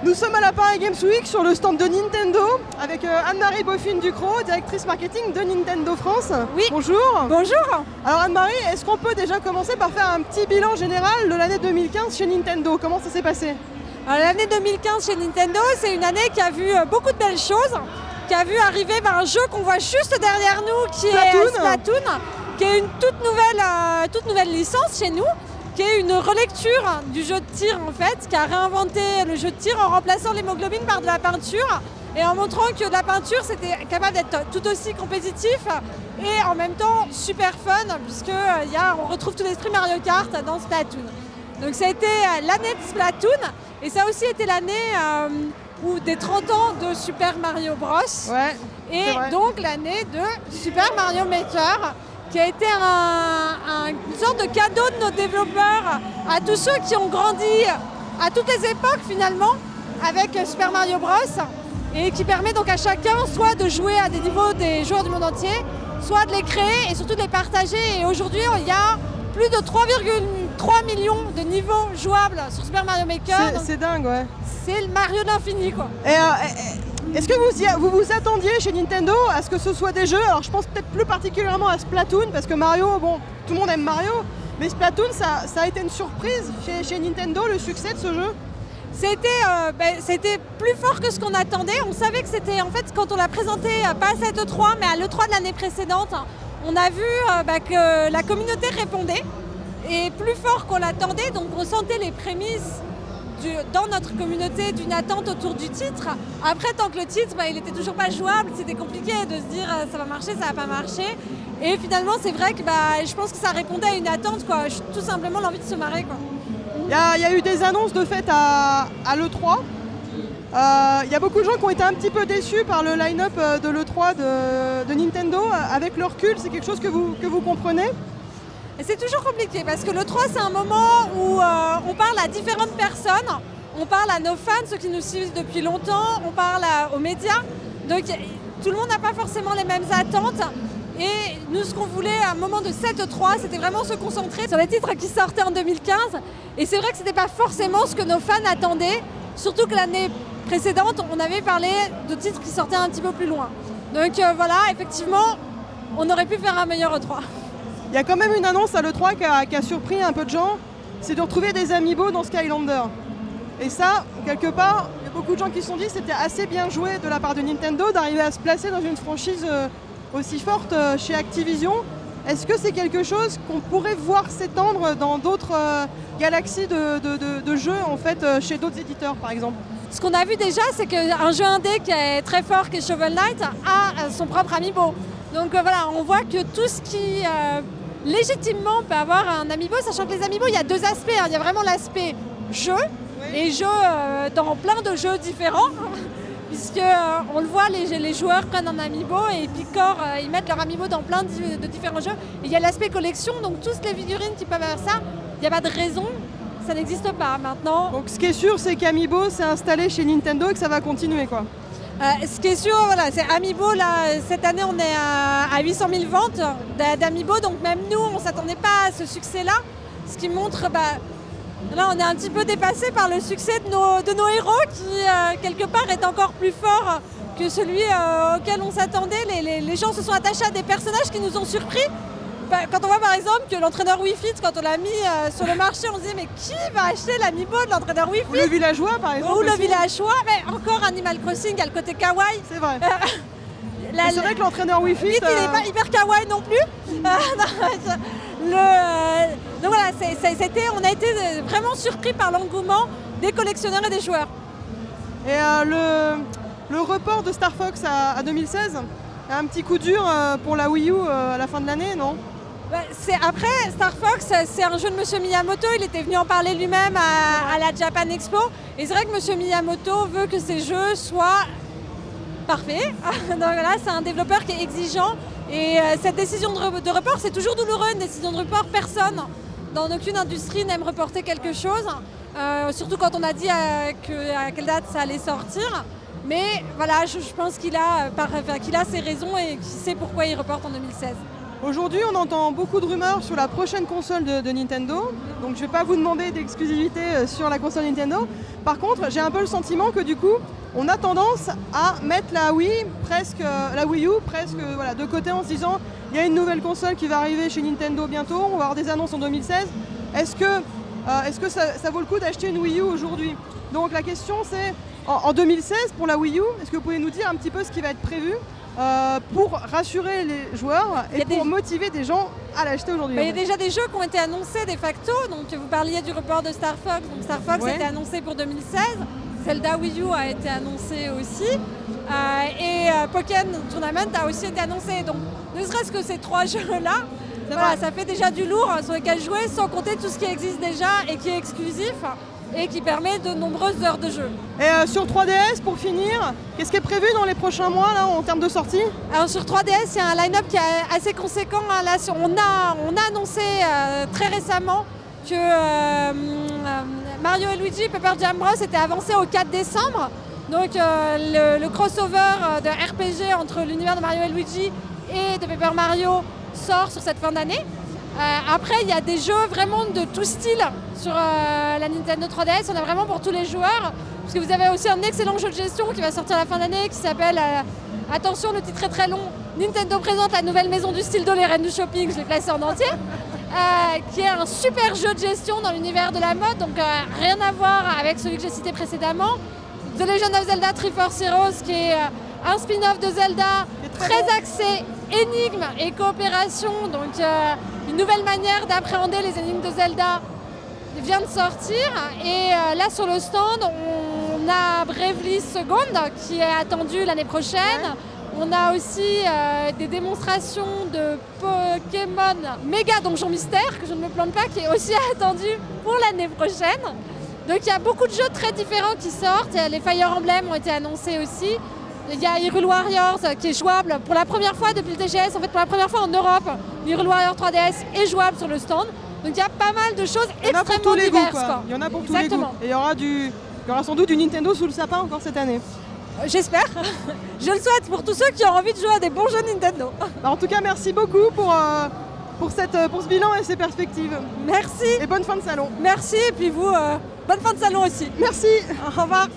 Nous sommes à la Paris Games Week sur le stand de Nintendo avec Anne-Marie Boffin-Ducrot, directrice marketing de Nintendo France. Oui. Bonjour. Bonjour. Alors Anne-Marie, est-ce qu'on peut déjà commencer par faire un petit bilan général de l'année 2015 chez Nintendo? Comment ça s'est passé? L'année 2015 chez Nintendo, c'est une année qui a vu beaucoup de belles choses, qui a vu arriver un jeu qu'on voit juste derrière nous, qui est Splatoon, qui est une toute nouvelle licence chez nous, qui est une relecture du jeu de tir en fait, qui a réinventé le jeu de tir en remplaçant l'hémoglobine par de la peinture et en montrant que de la peinture c'était capable d'être tout aussi compétitif et en même temps super fun puisqu'on retrouve tout l'esprit Mario Kart dans Splatoon. Donc ça a été l'année de Splatoon et ça a aussi été l'année des 30 ans de Super Mario Bros. Ouais, et donc l'année de Super Mario Maker, qui a été une sorte de cadeau de nos développeurs à tous ceux qui ont grandi à toutes les époques finalement avec Super Mario Bros. Et qui permet donc à chacun soit de jouer à des niveaux des joueurs du monde entier, soit de les créer et surtout de les partager. Et aujourd'hui, il y a plus de 3,3 millions de niveaux jouables sur Super Mario Maker. C'est dingue, ouais. C'est le Mario de l'infini, quoi. Est-ce que vous vous attendiez chez Nintendo à ce que ce soit des jeux? Alors je pense peut-être plus particulièrement à Splatoon, parce que Mario, bon, tout le monde aime Mario, mais Splatoon, ça a été une surprise chez Nintendo, le succès de ce jeu? C'était plus fort que ce qu'on attendait. On savait que c'était, en fait, quand on l'a présenté, pas à cette E3, mais à l'E3 de l'année précédente, on a vu que la communauté répondait, et plus fort qu'on l'attendait, donc on sentait les prémices dans notre communauté d'une attente autour du titre. Après, tant que le titre, il n'était toujours pas jouable, c'était compliqué de se dire ça va marcher, ça va pas marcher. Et finalement, c'est vrai que je pense que ça répondait à une attente, quoi. Tout simplement l'envie de se marrer, quoi. Il y a eu des annonces de fait à l'E3. Il y a beaucoup de gens qui ont été un petit peu déçus par le line-up de l'E3 de Nintendo. Avec le recul, c'est quelque chose que vous comprenez? Et c'est toujours compliqué parce que l'E3 c'est un moment où on parle à différentes personnes, on parle à nos fans, ceux qui nous suivent depuis longtemps, on parle aux médias, donc tout le monde n'a pas forcément les mêmes attentes. Et nous, ce qu'on voulait à un moment de cette E3, c'était vraiment se concentrer sur les titres qui sortaient en 2015. Et c'est vrai que c'était pas forcément ce que nos fans attendaient, surtout que l'année précédente, on avait parlé de titres qui sortaient un petit peu plus loin. Donc voilà, effectivement, on aurait pu faire un meilleur E3. Il y a quand même une annonce à l'E3 qui a surpris un peu de gens, c'est de retrouver des amiibo dans Skylander. Et ça, quelque part, il y a beaucoup de gens qui se sont dit que c'était assez bien joué de la part de Nintendo d'arriver à se placer dans une franchise aussi forte chez Activision. Est-ce que c'est quelque chose qu'on pourrait voir s'étendre dans d'autres galaxies de jeux en fait, chez d'autres éditeurs par exemple? Ce qu'on a vu déjà, c'est qu'un jeu indé qui est très fort, qui est Shovel Knight, a son propre amiibo. Donc voilà, on voit que tout ce qui légitimement peut avoir un amiibo, sachant que les amiibo, il y a deux aspects. Il y a vraiment l'aspect jeu, et jeu dans plein de jeux différents, puisque on le voit, les joueurs prennent un amiibo et Picor, ils mettent leur amiibo dans plein de différents jeux. Et il y a l'aspect collection, donc toutes les figurines qui peuvent avoir ça, il n'y a pas de raison, ça n'existe pas maintenant. Donc ce qui est sûr, c'est qu'Amiibo s'est installé chez Nintendo et que ça va continuer, quoi. Ce qui est sûr, voilà, c'est Amiibo, là, cette année on est à 800 000 ventes d'Amiibo, donc même nous on ne s'attendait pas à ce succès-là, ce qui montre, là on est un petit peu dépassé par le succès de nos héros qui quelque part est encore plus fort que celui auquel on s'attendait. Les gens se sont attachés à des personnages qui nous ont surpris. Quand on voit par exemple que l'entraîneur Wii Fit, quand on l'a mis sur le marché, on se disait mais qui va acheter l'amiibo de l'entraîneur Wii Fit? Ou le villageois par exemple. Ou le villageois, mais encore Animal Crossing, il y a le côté kawaii. C'est vrai. C'est vrai que l'entraîneur Wii Fit, il n'est pas hyper kawaii non plus. Donc voilà, on a été vraiment surpris par l'engouement des collectionneurs et des joueurs. Et le report de Star Fox à 2016, un petit coup dur pour la Wii U à la fin de l'année, non? Après, Star Fox, c'est un jeu de Monsieur Miyamoto, il était venu en parler lui-même à la Japan Expo. Et c'est vrai que Monsieur Miyamoto veut que ces jeux soient parfaits. Donc là, c'est un développeur qui est exigeant. Et cette décision de report, c'est toujours douloureux, une décision de report. Personne, dans aucune industrie, n'aime reporter quelque chose. Surtout quand on a dit à quelle date ça allait sortir. Mais voilà, je pense qu'il a ses raisons et qu'il sait pourquoi il reporte en 2016. Aujourd'hui, on entend beaucoup de rumeurs sur la prochaine console de Nintendo. Donc je ne vais pas vous demander d'exclusivité sur la console Nintendo. Par contre, j'ai un peu le sentiment que du coup, on a tendance à mettre la Wii U presque voilà, de côté en se disant il y a une nouvelle console qui va arriver chez Nintendo bientôt, on va avoir des annonces en 2016. Est-ce que ça vaut le coup d'acheter une Wii U aujourd'hui? Donc la question c'est, en 2016 pour la Wii U, est-ce que vous pouvez nous dire un petit peu ce qui va être prévu pour rassurer les joueurs et pour motiver des gens à l'acheter aujourd'hui? Il y a déjà des jeux qui ont été annoncés de facto, donc vous parliez du report de Star Fox, donc Star Fox a été annoncé pour 2016, Zelda Wii U a été annoncé aussi, et Pokémon Tournament a aussi été annoncé, donc ne serait-ce que ces 3 jeux-là, voilà, ça fait déjà du lourd sur lequel jouer, sans compter tout ce qui existe déjà et qui est exclusif et qui permet de nombreuses heures de jeu. Et sur 3DS, pour finir, qu'est-ce qui est prévu dans les prochains mois là, en termes de sortie? Alors sur 3DS, il y a un line-up qui est assez conséquent. Là, on a annoncé très récemment que Mario et Luigi Paper Jam Bros était avancé au 4 décembre. Donc le crossover de RPG entre l'univers de Mario et Luigi et de Paper Mario sort sur cette fin d'année. Après, il y a des jeux vraiment de tout style sur la Nintendo 3DS. On a vraiment pour tous les joueurs. Parce que vous avez aussi un excellent jeu de gestion qui va sortir à la fin d'année qui s'appelle, attention, le titre est très long, Nintendo présente la nouvelle maison du stylo, les reines du shopping, je l'ai placé en entier. Qui est un super jeu de gestion dans l'univers de la mode. Donc rien à voir avec celui que j'ai cité précédemment. The Legend of Zelda Triforce Heroes qui est un spin-off de Zelda très axé énigmes et coopération, donc une nouvelle manière d'appréhender les énigmes de Zelda vient de sortir. Et là sur le stand, on a Bravely Second qui est attendu l'année prochaine. On a aussi des démonstrations de Pokémon Méga Donjon Mystère, que je ne me plante pas, qui est aussi attendu pour l'année prochaine. Donc il y a beaucoup de jeux très différents qui sortent. Les Fire Emblem ont été annoncés aussi. Il y a Hyrule Warriors qui est jouable pour la première fois depuis le TGS, en fait pour la première fois en Europe. Hyrule Warriors 3DS est jouable sur le stand. Donc il y a pas mal de choses extrêmement diverses. Il y en a pour tous les goûts. Et il y aura sans doute du Nintendo sous le sapin encore cette année. J'espère. Je le souhaite pour tous ceux qui ont envie de jouer à des bons jeux Nintendo. En tout cas, merci beaucoup pour ce bilan et ces perspectives. Merci. Et bonne fin de salon. Merci et puis vous, bonne fin de salon aussi. Merci. Au revoir.